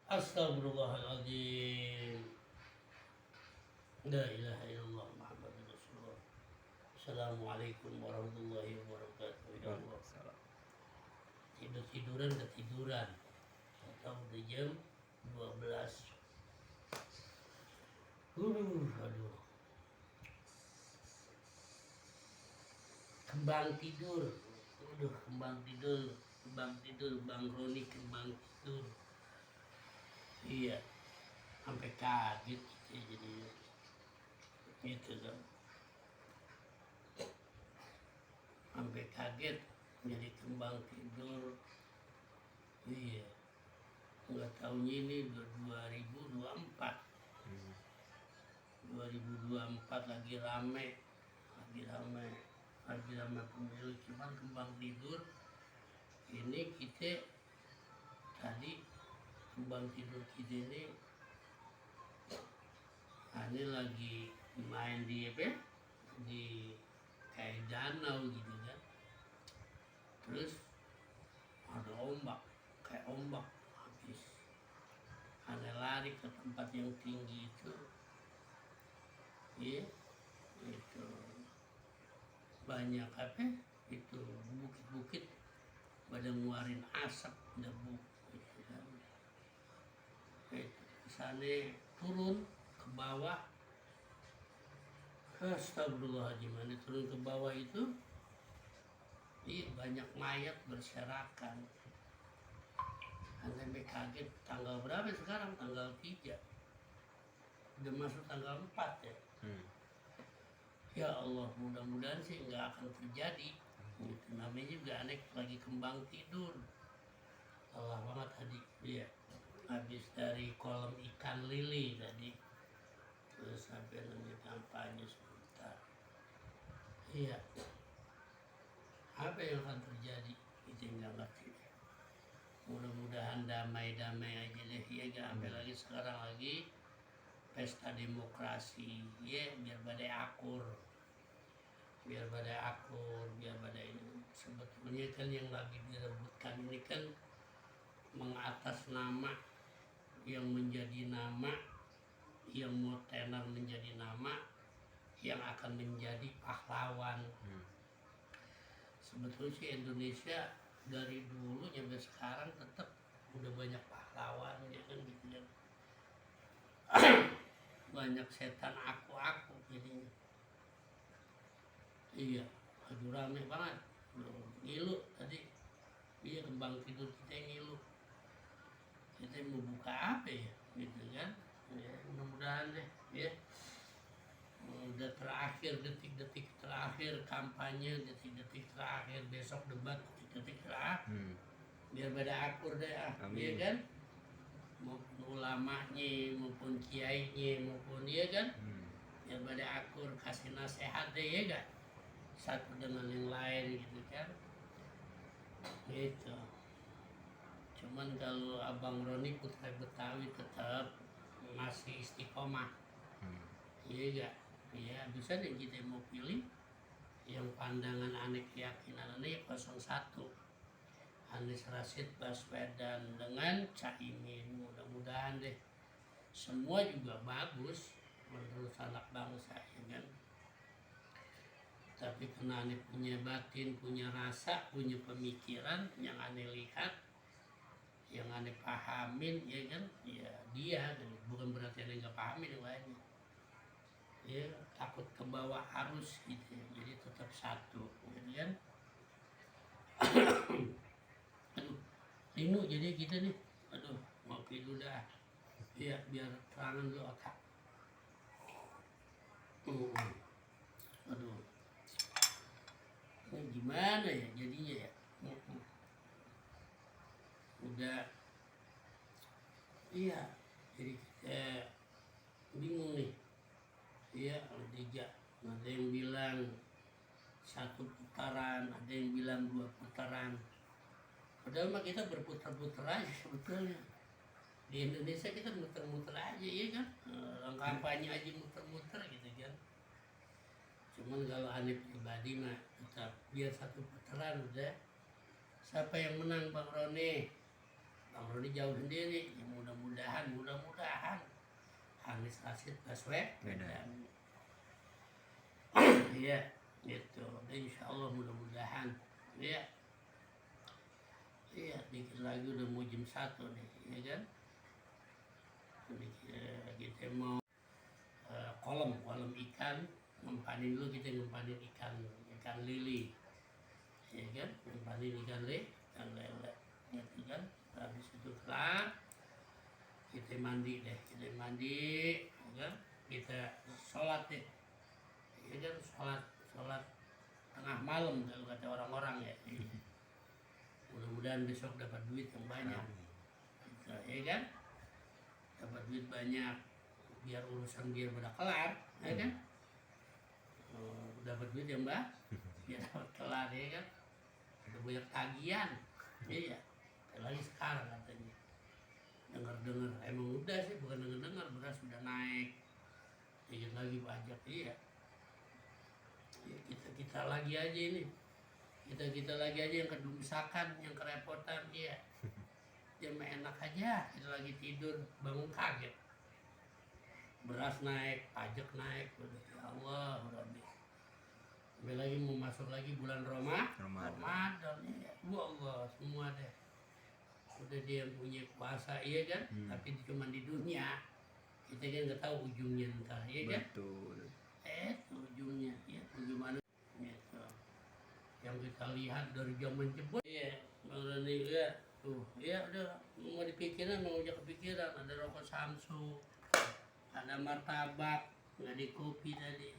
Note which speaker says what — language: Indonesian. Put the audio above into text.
Speaker 1: Astagfirullahaladzim. La ilaha illallah Muhammadur Rasulullah. Assalamualaikum warahmatullahi wabarakatuh. Ya Allah. Tiduran udah tiduran. Atau udah jam 12. Aduh. Kembang tidur. Kembang tidur. Bang Roni kembang tidur. Iya. Sampai kaget gitu jadi. Gitu kan. Sampai kaget jadi kembang tidur. Iya. Nggak tahunya ini 2024. 2024 lagi rame pemilu, cuman kembang tidur ini kita tadi kembang tidur kita ini lagi main di apa di kayak danau gitu kan, terus ada ombak kayak ombak habis lari ke tempat yang tinggi itu. Iya, itu banyak apa itu bukit-bukit pada ngeluarin asap debu gitu kan. Itu kesana turun ke bawah. Astagfirullahaladzim, turun ke bawah itu banyak mayat berserakan. Sampai kaget, tanggal berapa sekarang? Tanggal 3, udah masuk tanggal 4 ya. Ya Allah, mudah-mudahan sih nggak akan terjadi. Itu namanya juga aneh, lagi kembang tidur. Allah banget tadi, iya. Habis dari kolam ikan lili tadi, terus sampai namanya kampanye sebentar. Iya. Apa yang akan terjadi? Itu nggak ngerti. Mudah-mudahan damai-damai aja deh, ya nggak sampai lagi sekarang lagi pesta demokrasi, ya biar badai akur, biar badai ini. Sebetulnya kan yang lagi direbutkan ini kan mengatas nama yang menjadi nama, yang mau tenar menjadi nama, yang akan menjadi pahlawan. Sebetulnya sih Indonesia dari dulu sampai sekarang tetap udah banyak pahlawan ya kan gitu kan. Banyak setan aku jadinya. Iya, aduh rame banget. Ngilu tadi. Iya, kembang tidur kita ngilu. Kita mau buka apa ya gitu kan. Ya, mudah-mudahan deh ya. Udah terakhir, detik-detik terakhir kampanye, detik-detik terakhir besok debat, detik-detik terakhir. Biar pada akur deh iya kan. Maupun ulamanya, maupun kiainya, maupun iya kan. Biar pada akur, kasih nasihat deh ya kan. Satu dengan yang lain gitu kan. Gitu. Cuman kalau Abang Roni Putra Betawi tetap masih istiqomah. Iya gak? Iya, bisa deh kita mau pilih yang pandangan aneh keyakinan aneh 01. Anies Rashid Baswedan dengan Caimin. Mudah-mudahan deh semua juga bagus menurut anak bangsa ya kan. Tapi karena aneh punya batin, punya rasa, punya pemikiran yang aneh lihat, yang aneh pahamin ya kan, ya dia kan. Bukan berarti aneh nggak pahamin yang lainnya ya, takut ke bawah arus gitu ya. Jadi tetap satu kemudian. Aduh, linu jadi kita nih, aduh ngopi dulu dah ya biar terangan dulu otak. Aduh, ini gimana ya jadinya ya. Udah iya, jadi kita bingung nih. Iya, ada yang bilang 1 putaran, ada yang bilang 2 putaran. Padahal mah kita berputar-putar aja sebetulnya. Di Indonesia kita muter-muter aja ya kan. Kampanye aja muter-muter gitu kan. Cuman kalau aneh pribadi mah tetap biar 1 putaran udah. Siapa yang menang Bang Roni? Bang Roni jauh sendiri, ya mudah-mudahan Anies Rashid Baswedan. Iya, gitu. Dan insya Allah mudah-mudahan, ya. Iya, dikit lagi udah mau jam 1 nih, ya kan? Kita mau kolam ikan, ngempanin dulu, kita ngempanin ikan lili, ya kan? Ngempanin ikan lele, gitu kan? Habis itu kelar, kita mandi, ya kan? Kita sholat deh, ya kan? Sholat tengah malam kalau kata orang-orang ya. Mudah-mudahan besok dapat duit yang banyak, gitu, ya kan? Dapat duit banyak, biar urusan dia pada kelar, ya kan? Dapat duit yang biar dapat kelar, ya kan? Ada banyak tagihan, iya. Lagi sekarang katanya, dengar emang udah sih, bukan dengar beras sudah naik, dikit lagi pajak, iya. Ya, kita lagi aja ini. Kita lagi aja yang kedumsakan, yang kerepotan, iya. Dia mah enak aja, kita lagi tidur, bangun kaget. Beras naik, pajak naik, udah ya Allah, Rabbi. Sampai lagi mau masuk lagi bulan Ramadan, ya. Allah, semua deh. Udah dia yang punya kuasa, iya kan? Tapi cuma di dunia. Kita kan nggak tahu ujungnya ntar, iya kan?
Speaker 2: Betul.
Speaker 1: Ujungnya, ya bagaimana? Yang kita lihat dari zaman jebot, iya, Bang Roni, ya, tuh, ya udah mau dipikiran, mau aja kepikiran, ada rokok Samsu, ada martabak, nggak di kopi tadi.